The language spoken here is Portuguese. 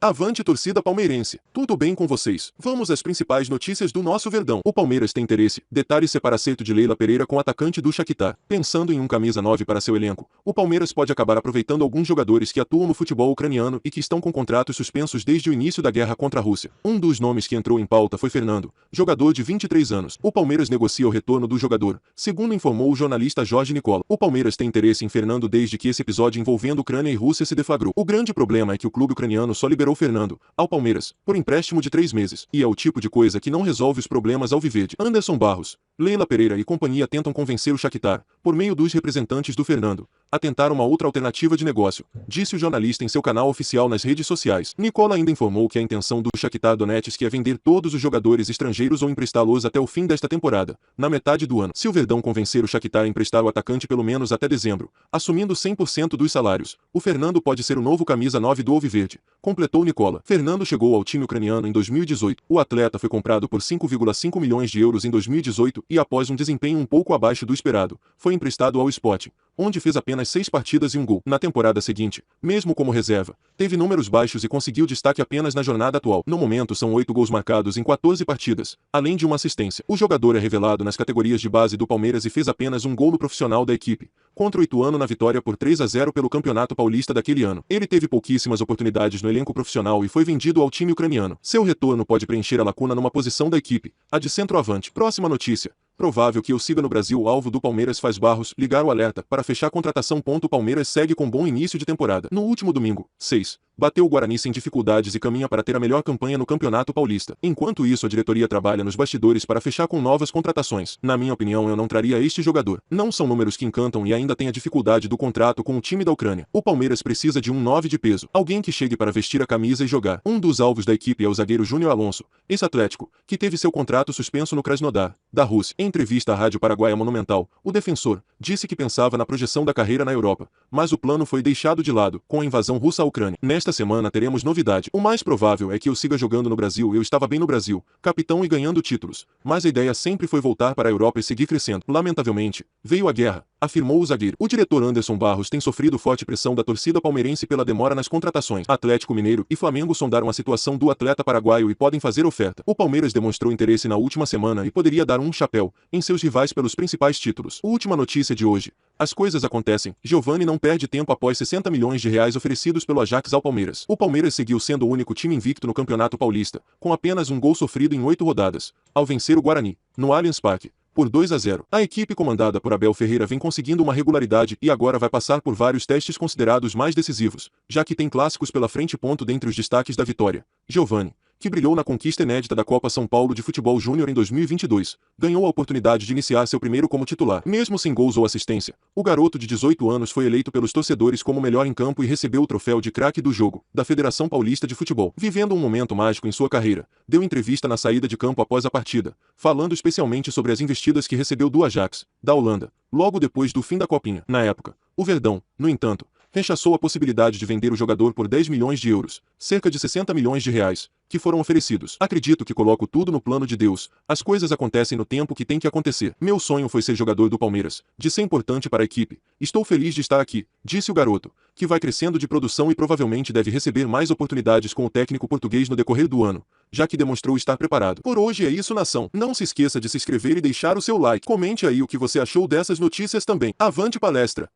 Avante, torcida palmeirense! Tudo bem com vocês? Vamos às principais notícias do nosso Verdão. O Palmeiras tem interesse. Detalhe-se para acerto de Leila Pereira com o atacante do Shakhtar. Pensando em um camisa 9 para seu elenco, o Palmeiras pode acabar aproveitando alguns jogadores que atuam no futebol ucraniano e que estão com contratos suspensos desde o início da guerra contra a Rússia. Um dos nomes que entrou em pauta foi Fernando, jogador de 23 anos. O Palmeiras negocia o retorno do jogador, segundo informou o jornalista Jorge Nicola. O Palmeiras tem interesse em Fernando desde que esse episódio envolvendo Ucrânia e Rússia se deflagrou. O grande problema é que o clube ucraniano só liberou Fernando ao Palmeiras por empréstimo de 3 meses, e é o tipo de coisa que não resolve os problemas alviverde. Anderson Barros, Leila Pereira e companhia tentam convencer o Shakhtar, por meio dos representantes do Fernando, a tentar uma outra alternativa de negócio, disse o jornalista em seu canal oficial nas redes sociais. Nicola ainda informou que a intenção do Shakhtar Donetsk é vender todos os jogadores estrangeiros ou emprestá-los até o fim desta temporada, na metade do ano. Se o Verdão convencer o Shakhtar a emprestar o atacante pelo menos até dezembro, assumindo 100% dos salários, o Fernando pode ser o novo camisa 9 do Alviverde, completou Nicola. Fernando chegou ao time ucraniano em 2018. O atleta foi comprado por 5,5 milhões de euros em 2018 e, após um desempenho um pouco abaixo do esperado, foi emprestado ao Sporting, onde fez apenas 6 partidas e um gol. Na temporada seguinte, mesmo como reserva, teve números baixos e conseguiu destaque apenas na jornada atual. No momento são 8 gols marcados em 14 partidas, além de uma assistência. O jogador é revelado nas categorias de base do Palmeiras e fez apenas um gol no profissional da equipe, contra o Ituano na vitória por 3-0 pelo Campeonato Paulista daquele ano. Ele teve pouquíssimas oportunidades no elenco profissional e foi vendido ao time ucraniano. Seu retorno pode preencher a lacuna numa posição da equipe, a de centroavante. Próxima notícia. Provável que eu siga no Brasil. O alvo do Palmeiras faz Barros ligar o alerta para fechar a contratação. O Palmeiras segue com bom início de temporada. No último domingo, 6, bateu o Guarani sem dificuldades e caminha para ter a melhor campanha no Campeonato Paulista. Enquanto isso, a diretoria trabalha nos bastidores para fechar com novas contratações. Na minha opinião, eu não traria este jogador. Não são números que encantam e ainda tem a dificuldade do contrato com o time da Ucrânia. O Palmeiras precisa de um 9 de peso, alguém que chegue para vestir a camisa e jogar. Um dos alvos da equipe é o zagueiro Júnior Alonso, ex-atlético, que teve seu contrato suspenso no Krasnodar, da Rússia. Em entrevista à Rádio Paraguaia Monumental, o defensor disse que pensava na projeção da carreira na Europa, mas o plano foi deixado de lado com a invasão russa à Ucrânia. Nesta semana teremos novidade. O mais provável é que eu siga jogando no Brasil. Eu estava bem no Brasil, capitão e ganhando títulos, mas a ideia sempre foi voltar para a Europa e seguir crescendo. Lamentavelmente, veio a guerra, afirmou o zagueiro. O diretor Anderson Barros tem sofrido forte pressão da torcida palmeirense pela demora nas contratações. Atlético Mineiro e Flamengo sondaram a situação do atleta paraguaio e podem fazer oferta. O Palmeiras demonstrou interesse na última semana e poderia dar um chapéu em seus rivais pelos principais títulos. Última notícia de hoje. As coisas acontecem. Giovani não perde tempo após 60 milhões de reais oferecidos pelo Ajax ao Palmeiras. O Palmeiras seguiu sendo o único time invicto no Campeonato Paulista, com apenas um gol sofrido em 8 rodadas, ao vencer o Guarani, no Allianz Parque, por 2-0. A equipe comandada por Abel Ferreira vem conseguindo uma regularidade e agora vai passar por vários testes considerados mais decisivos, já que tem clássicos pela frente. Dentre os destaques da vitória, Giovani, que brilhou na conquista inédita da Copa São Paulo de Futebol Júnior em 2022, ganhou a oportunidade de iniciar seu primeiro como titular. Mesmo sem gols ou assistência, o garoto de 18 anos foi eleito pelos torcedores como o melhor em campo e recebeu o troféu de craque do jogo, da Federação Paulista de Futebol. Vivendo um momento mágico em sua carreira, deu entrevista na saída de campo após a partida, falando especialmente sobre as investidas que recebeu do Ajax, da Holanda, logo depois do fim da Copinha. Na época, o Verdão, no entanto, rechaçou a possibilidade de vender o jogador por 10 milhões de euros, cerca de 60 milhões de reais, que foram oferecidos. Acredito que coloco tudo no plano de Deus. As coisas acontecem no tempo que tem que acontecer. Meu sonho foi ser jogador do Palmeiras, de ser importante para a equipe. Estou feliz de estar aqui, disse o garoto, que vai crescendo de produção e provavelmente deve receber mais oportunidades com o técnico português no decorrer do ano, já que demonstrou estar preparado. Por hoje é isso, nação. Não se esqueça de se inscrever e deixar o seu like. Comente aí o que você achou dessas notícias também. Avante palestra!